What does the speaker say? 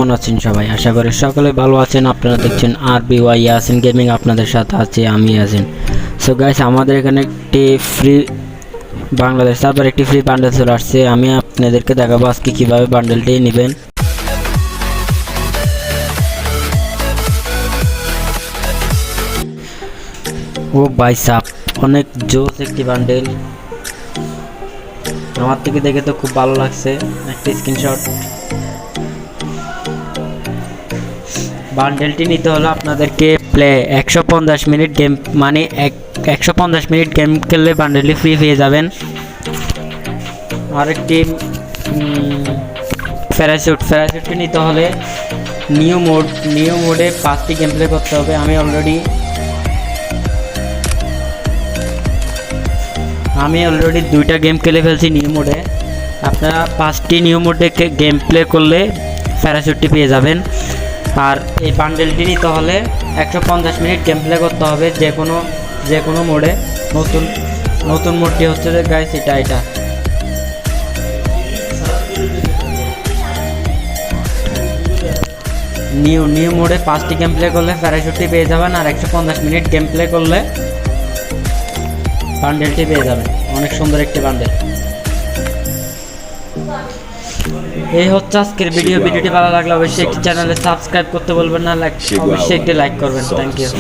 কেমন আছেন সবাই? আশা করি সকলে ভালো আছেন। আপনারা দেখছেন RBY ইয়াসিন গেমিং, আপনাদের সাথে আছি আমি ইয়াসিন। সো গাইস, আমাদের এখানে একটি ফ্রি বাংলাদেশ সার্ভার একটি ফ্রি বান্ডেল চলে আসছে। আমি আপনাদেরকে দেখাবো আজকে কিভাবে বান্ডেলটি নেবেন। ও ভাই সাপ, অনেক জোস একটি বান্ডেল। আমার থেকে দেখে তো খুব ভালো লাগছে। একটা স্ক্রিনশট। বান্ডেলটি নিতে হলে আপনাদেরকে প্লে 150 মিনিট গেম, মানে 150 মিনিট গেম খেললে বান্ডেলটি ফ্রি পেয়ে যাবেন। আরেকটি প্যারাশুটটি নিতে হলে নিউ মোডে 5টি গেম প্লে করতে হবে। আমি অলরেডি 2টা গেম খেলে ফেলছি নিউ মোডে। আপনারা 5টি নিউ মোডে গেম প্লে করলে প্যারাশুটটি পেয়ে যাবেন। আর এই বান্ডেলটি নিতে হলে 150 মিনিট গেম প্লে করতে হবে যে কোনো মোডে। নতুন মোডটি হচ্ছে যে গাইস এটা নিউ মোডে 5টি গেম প্লে করলে প্যারাশুটটি পেয়ে যাবেন। আর 150 মিনিট গেম প্লে করলে বান্ডেলটি পেয়ে যাবেন। অনেক সুন্দর একটি বান্ডেল। এই হচ্ছে আজকের ভিডিওটি ভালো লাগলে অবশ্যই একটি চ্যানেলে সাবস্ক্রাইব করতে বলবেন না, অবশ্যই একটি লাইক করবেন। Thank you.